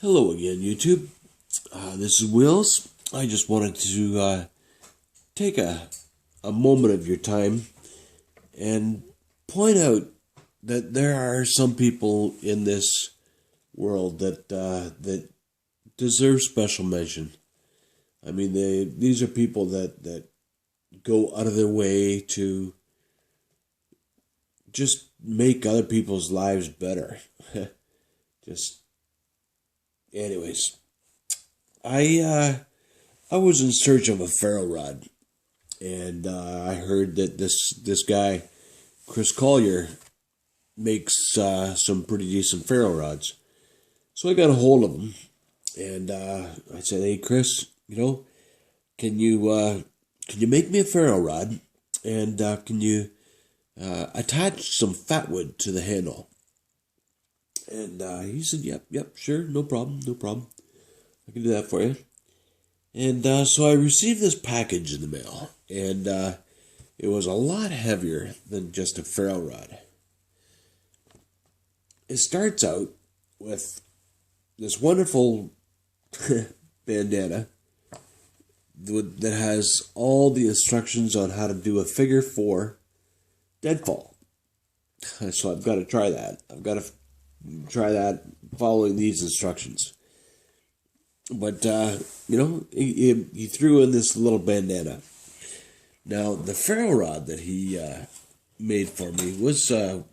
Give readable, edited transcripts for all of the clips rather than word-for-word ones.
Hello again, YouTube. This is Wills. I just wanted to take a moment of your time and point out that there are some people in this world that deserve special mention. I mean, these are people that go out of their way to just make other people's lives better. Just, anyways, I was in search of a ferro rod, and I heard that this guy, Chris Collier, makes some pretty decent ferro rods. So I got a hold of him, and I said, "Hey, Chris, can you make me a ferro rod, and can you attach some fatwood to the handle?" And he said, "Yep, sure, no problem. I can do that for you." And so I received this package in the mail, and it was a lot heavier than just a ferro rod. It starts out with this wonderful bandana that has all the instructions on how to do a figure 4 deadfall. So I've got to try that. I've got to try that following these instructions. But, he threw in this little bandana. Now, the ferro rod that he made for me was an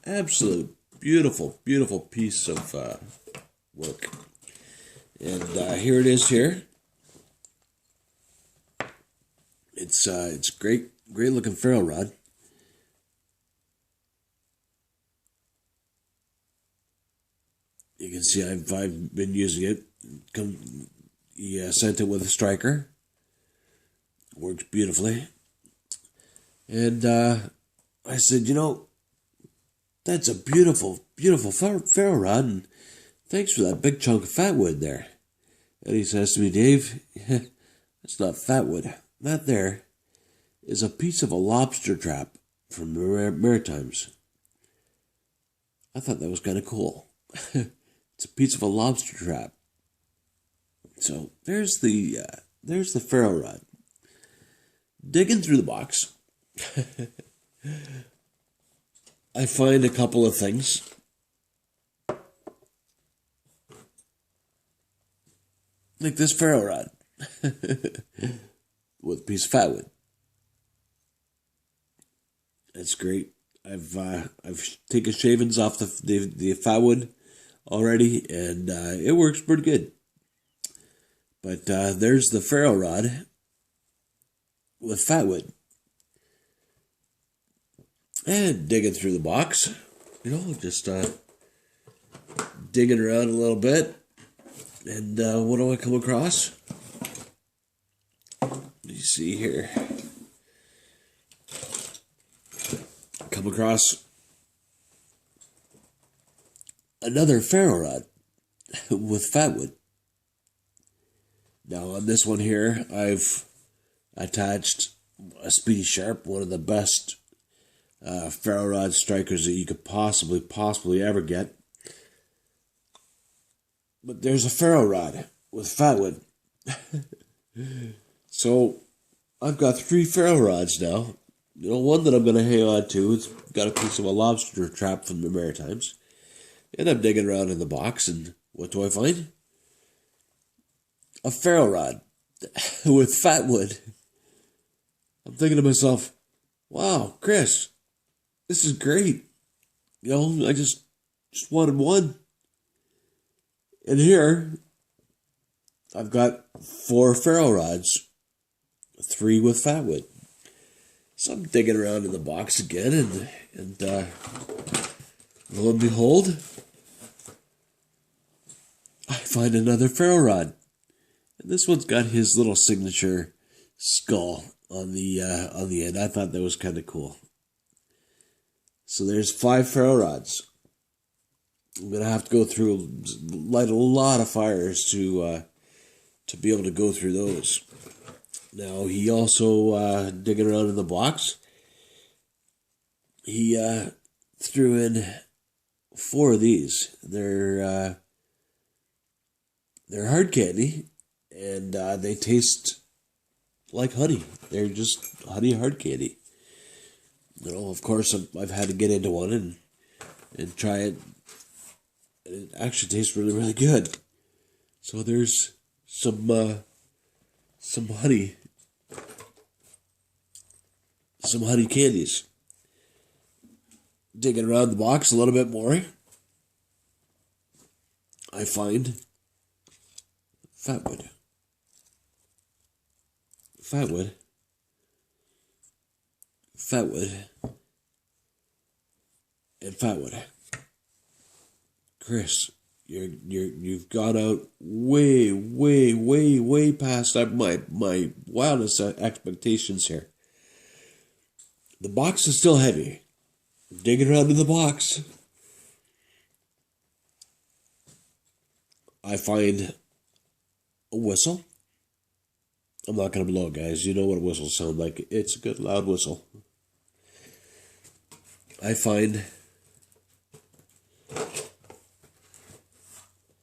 absolute beautiful piece of work. And here it is here. It's great looking ferro rod. You can see I've been using it. He sent it with a striker. Works beautifully. And I said, that's a beautiful ferro rod, and thanks for that big chunk of fatwood there. And he says to me, "Dave, it's not fatwood. That there is a piece of a lobster trap from the Maritimes." I thought that was kind of cool. It's a piece of a lobster trap. So there's the ferro rod. Digging through the box, I find a couple of things. Like this ferro rod with a piece of fatwood. That's great. I've taken shavings off the fatwood already, and it works pretty good. But there's the ferro rod with fatwood. And digging through the box, just digging around a little bit. And what do I come across? You see here. Come across another ferro rod with fatwood. Now on this one here, I've attached a Speedy Sharp, one of the best ferro rod strikers that you could possibly ever get. But there's a ferro rod with fatwood. So I've got 3 ferro rods now. One that I'm going to hang on to. It's got a piece of a lobster trap from the Maritimes. And I'm digging around in the box, and what do I find? A ferro rod with fatwood. I'm thinking to myself, wow, Chris, this is great. I just wanted one. And here, I've got 4 ferro rods, 3 with fatwood. So I'm digging around in the box again, and lo and behold, I find another ferro rod. And this one's got his little signature skull on the end. I thought that was kind of cool. So there's 5 ferro rods. I'm gonna have to go through, light a lot of fires to be able to go through those. Now he also digging around in the box. He threw in 4 of these. They're They're hard candy, and they taste like honey. They're just honey hard candy. Of course, I've had to get into one and try it. And it actually tastes really, really good. So there's some honey, some honey candies. Digging around the box a little bit more, I find Fatwood. Fatwood. Fatwood. And Fatwood. Chris, you've gone out way, way, way, way past my wildest expectations here. The box is still heavy. Digging around in the box, I find a whistle. I'm not going to blow it, guys. You know what whistles sound like. It's a good loud whistle. I find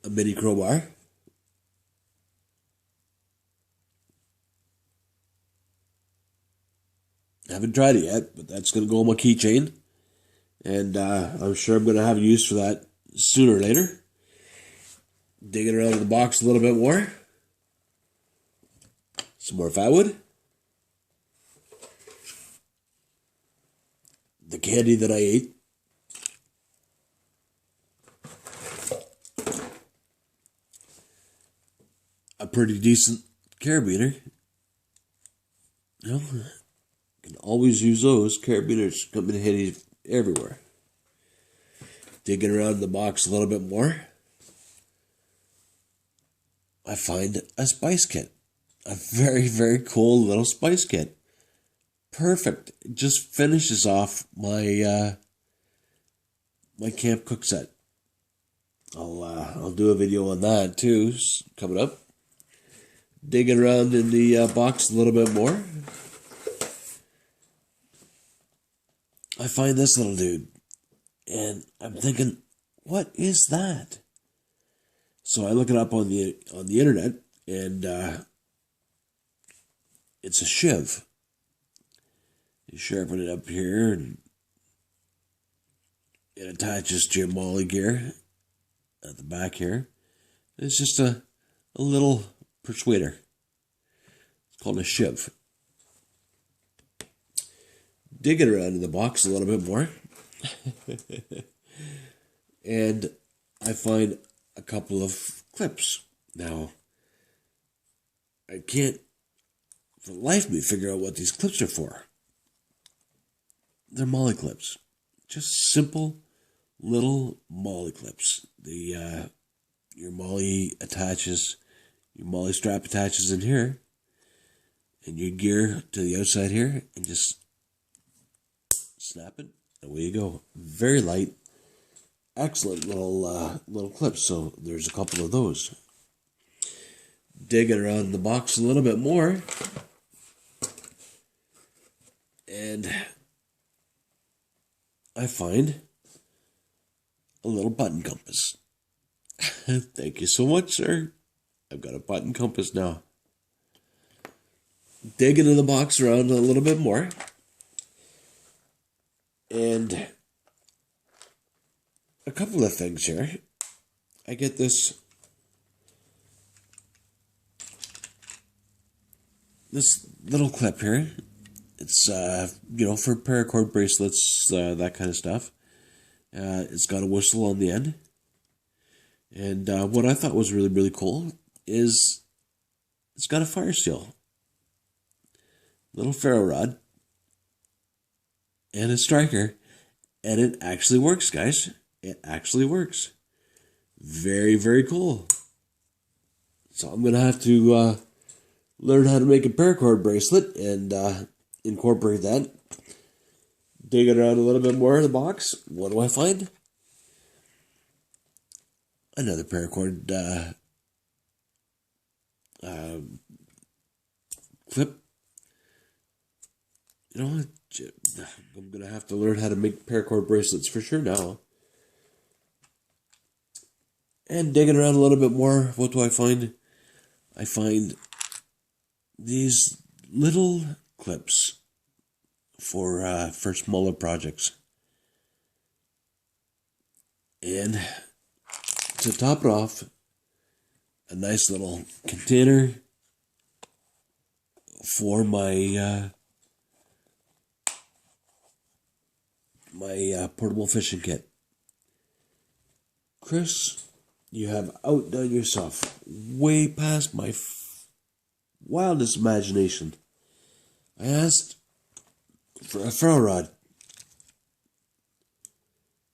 a mini crowbar. I haven't tried it yet, but that's going to go on my keychain. And I'm sure I'm going to have use for that sooner or later. Digging around in the box a little bit more. Some more Fatwood. The candy that I ate. A pretty decent carabiner. Can always use those. Carabiners come in handy everywhere. Digging around in the box a little bit more, I find a spice kit. A very, very cool little spice kit. Perfect. It just finishes off my my camp cook set. I'll do a video on that too, coming up. Digging around in the box a little bit more, I find this little dude, and I'm thinking, what is that? So I look it up on the internet, and it's a shiv. You sharpen it up here, and it attaches to your molly gear at the back here. It's just a little persuader. It's called a shiv. Digging around in the box a little bit more. And I find a couple of clips. Now, I can't for the life of me figure out what these clips are for. They're molly clips. Just simple little molly clips. Your molly strap attaches in here, and your gear to the outside here, and just snap it. Away you go. Very light, excellent little clips. So there's a couple of those. Digging around the box a little bit more, and I find a little button compass. Thank you so much, sir. I've got a button compass now. Digging in the box around a little bit more, and a couple of things here. I get this little clip here. It's for paracord bracelets, that kind of stuff. It's got a whistle on the end, and what I thought was really, really cool is it's got a fire seal, little ferro rod, and a striker, and it actually works, guys. It actually works. Very, very cool. So I'm gonna have to learn how to make a paracord bracelet and incorporate that. Digging around a little bit more in the box. What do I find? Another paracord clip. I'm going to have to learn how to make paracord bracelets for sure now. And digging around a little bit more, what do I find? I find these little clips for smaller projects. And to top it off, a nice little container for my portable fishing kit. Chris, you have outdone yourself way past my wildest imagination. I asked for a fero rod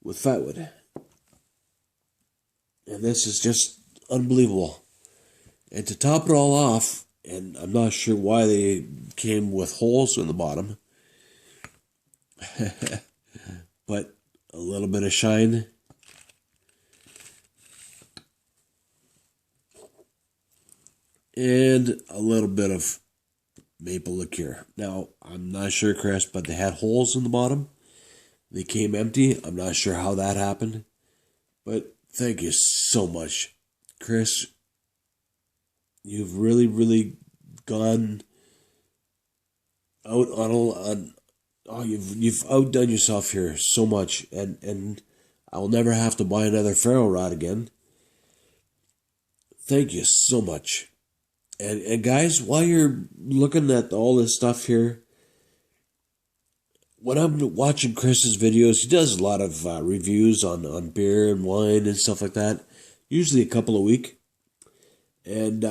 with fatwood, and this is just unbelievable. And to top it all off, and I'm not sure why they came with holes in the bottom, but a little bit of shine. And a little bit of maple liqueur. Now, I'm not sure, Chris, but they had holes in the bottom. They came empty. I'm not sure how that happened. But thank you so much, Chris. You've really, really gone out on you've outdone yourself here so much, and I'll never have to buy another fero rod again. Thank you so much. And guys, while you're looking at all this stuff here, when I'm watching Chris's videos, he does a lot of reviews on beer and wine and stuff like that. Usually a couple a week. And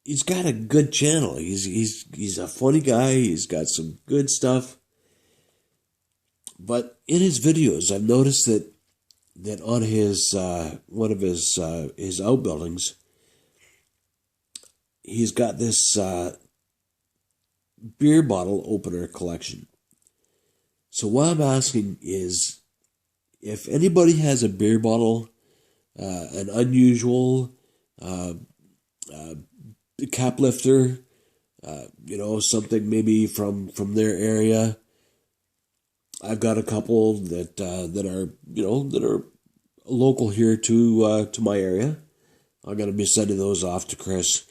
he's got a good channel. He's a funny guy. He's got some good stuff. But in his videos, I've noticed that on his one of his outbuildings, he's got this beer bottle opener collection. So what I'm asking is, if anybody has a beer bottle, an unusual cap lifter, something maybe from their area. I've got a couple that are local here to my area. I'm gonna be sending those off to Chris.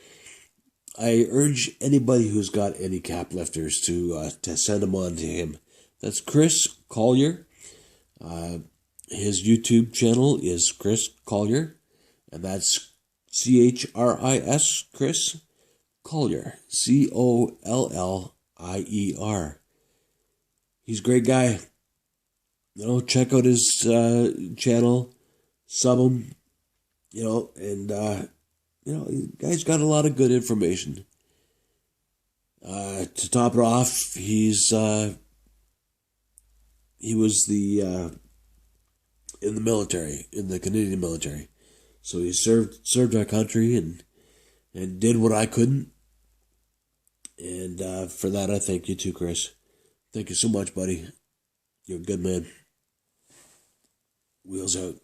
I urge anybody who's got any cap lifters to send them on to him. That's Chris Collier. His YouTube channel is Chris Collier, and that's CHRIS, Chris Collier, COLLIER. He's a great guy. Check out his channel, sub him, and the guy's got a lot of good information. To top it off, he was in the military, in the Canadian military. So he served our country and did what I couldn't. And for that, I thank you too, Chris. Thank you so much, buddy. You're a good man. Wheels out.